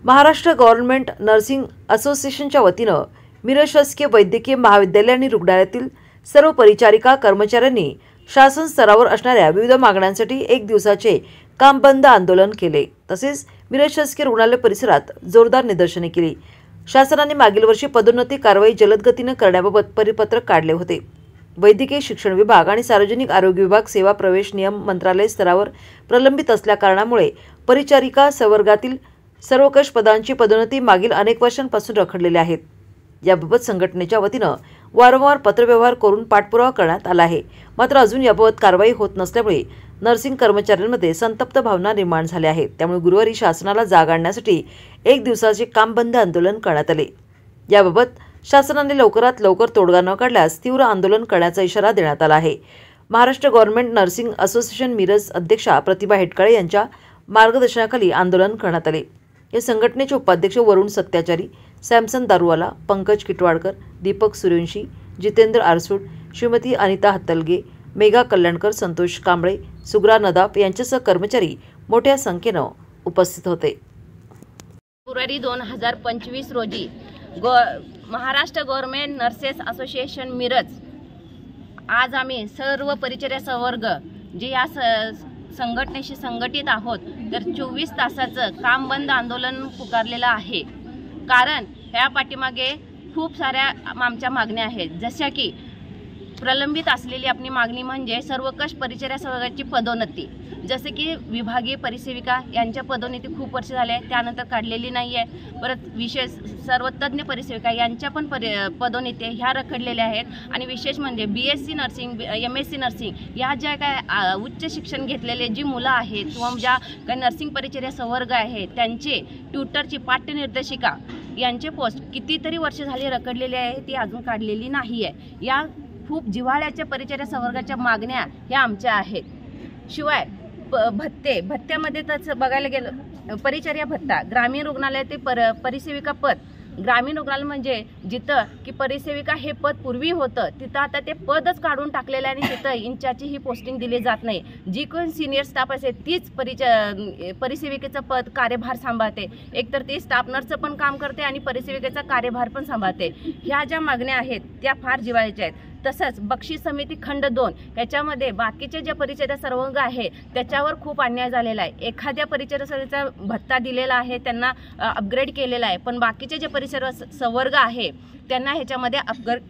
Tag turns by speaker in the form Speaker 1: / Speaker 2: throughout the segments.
Speaker 1: Maharashtra government nursing असोसिएशनच्या वतीनं मिरज शासकीय वैद्यकीय महाविद्यालय आणि रुग्णालयातील सर्व परिचारिका कर्मचाऱ्यांनी शासन स्तरावर असणाऱ्या विविध मागण्यांसाठी एक दिवसाचे काम बंद आंदोलन केले। तसेच मिरज शासकीय रुग्णालय परिसरात जोरदार निदर्शने केली। शासनाने मागील वर्षी पदोन्नती कारवाई जलद गतीने करण्याबाबत परिपत्रक काढले होते। वैद्यकीय शिक्षण विभाग आणि सार्वजनिक आरोग्य विभाग सेवा प्रवेश नियम मंत्रालय स्तरावर प्रलंबित असल्या कारणामुळे परिचारिका संवर्गातील सर्वकष पदांची पदोन्नती मागील अनेक वर्षांपासून रखडलेली आहेत। याबाबत संघटनेच्या वतीनं वारंवार पत्रव्यवहार करून पाठपुरावा करण्यात आला आहे, मात्र अजून याबाबत कारवाई होत नसल्यामुळे नर्सिंग कर्मचाऱ्यांमध्ये संतप्त भावना निर्माण झाल्या आहेत। त्यामुळे गुरुवारी शासनाला जाग आणण्यासाठी एक दिवसाचे काम बंद आंदोलन करण्यात आले। याबाबत शासनाने लवकरात लवकर तोडगा न काढल्यास तीव्र आंदोलन करण्याचा इशारा देण्यात आला आहे। Maharashtra government nursing association Miraj अध्यक्षा प्रतिभा हेटकाळे यांच्या मार्गदर्शनाखाली आंदोलन करण्यात आले। या संघटनेचे उपाध्यक्ष वरुण सत्याचारी, सॅमसन दारुवाला, पंकज किटवाडकर, दीपक सूर्यवंशी, जितेंद्र आरसूड, श्रीमती अनिता हत्तलगे, मेघा कल्याणकर, संतोष कांबळे, सुग्रा नदाफ यांच्यासह कर्मचारी मोठ्या संख्येने उपस्थित होते।
Speaker 2: फेब्रुवारी 2025 रोजी Maharashtra government nurses association Miraj आज आम्ही सर्व परिचर्या संवर्ग जे या संघटनेशी संघटित आहोत तर 24 तासाचं काम बंद आंदोलन पुकारलेलं आहे। कारण ह्या पाठीमागे खूप साऱ्या आमच्या मागण्या आहेत, जशा की प्रलंबित असलेली आपली मागणी म्हणजे सर्वकष परिचर्या संवर्गाची पदोन्नती, जसे की विभागीय परिसेविका यांच्या पदोन्नती खूप वर्ष झाले त्यानंतर काढलेली नाही आहे। परत विशेष सर्व तज्ञ परिसेविका यांच्या पण पदोन्नती ह्या रखडलेल्या आहेत। आणि विशेष म्हणजे BSc नर्सिंग, MSc नर्सिंग ह्या ज्या काय उच्च शिक्षण घेतलेले जी मुलं आहेत किंवा ज्या काही नर्सिंग परिचर्या संवर्ग आहेत त्यांचे ट्युटरची पाठ्यनिर्देशिका यांचे पोस्ट कितीतरी वर्ष झाली रखडलेली आहे, ती अजून काढलेली नाही आहे। या खूप जिव्हाळ्याच्या परिचर्या संवर्गाच्या मागण्या ह्या आमच्या आहेत। शिवाय भत्त्यामध्ये तर बघायला गेलं परिचर्या भत्ता, ग्रामीण रुग्णालयातील परिसेविका पद, ग्रामीण रुग्णालय म्हणजे जिथं की परिसेविका हे पद पूर्वी होतं तिथं आता ते पदच काढून टाकलेलं आहे आणि तिथं इंचाची ही पोस्टिंग दिली जात नाही। जी कोण सिनियर स्टाफ असेल तीच परिसेविकेचं पद कार्यभार सांभाळते, एकतर ती स्टाफ नर्सचं पण काम करते आणि परिसेविकेचा कार्यभार पण सांभाळते। ह्या ज्या मागण्या आहेत त्या फार जिव्हाळ्याच्या आहेत। तसंच बक्षीस समिती खंड 2 याच्यामध्ये बाकीचे जे परिचर्या संवर्ग आहे त्याच्यावर खूप अन्याय झालेला आहे। एखाद्या परिचर्या भत्ता दिलेला आहे, त्यांना अपग्रेड केलेला आहे, पण बाकीचे जे परिचर्या संवर्ग आहे त्यांना ह्याच्यामध्ये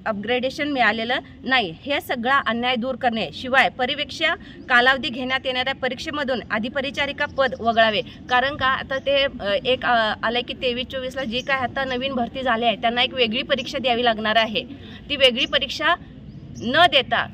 Speaker 2: अपग्रेडेशन मिळालेलं नाही। हे सगळा अन्याय दूर करणे, शिवाय परिवीक्षा कालावधी घेण्यात येणाऱ्या परीक्षेमधून अधिपरिचारिका पद वगळावे। कारण का आता ते एक आले की 23-24ला जी काय आता नवीन भरती झाली आहे त्यांना एक वेगळी परीक्षा द्यावी लागणार आहे। ती वेगळी परीक्षा न देता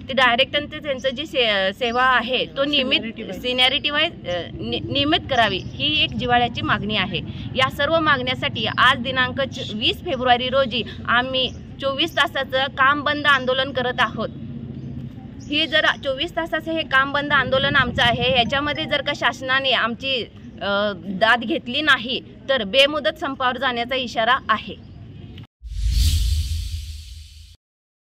Speaker 2: ते डायरेक्ट त्यांचं जी सेवा आहे तो नियमित सिनियरिटी वाईज नियमित करावी, ही एक जिव्हाळ्याची मागणी आहे। या सर्व मागण्यासाठी आज दिनांक 20 फेब्रुवारी रोजी आम्ही 24 तासाचं काम बंद आंदोलन करत आहोत। ही जर 24 तासाचं हे काम बंद आंदोलन आमचं आहे, याच्यामध्ये जर का शासनाने आमची दाद घेतली नाही तर बेमुदत संपावर जाण्याचा इशारा आहे।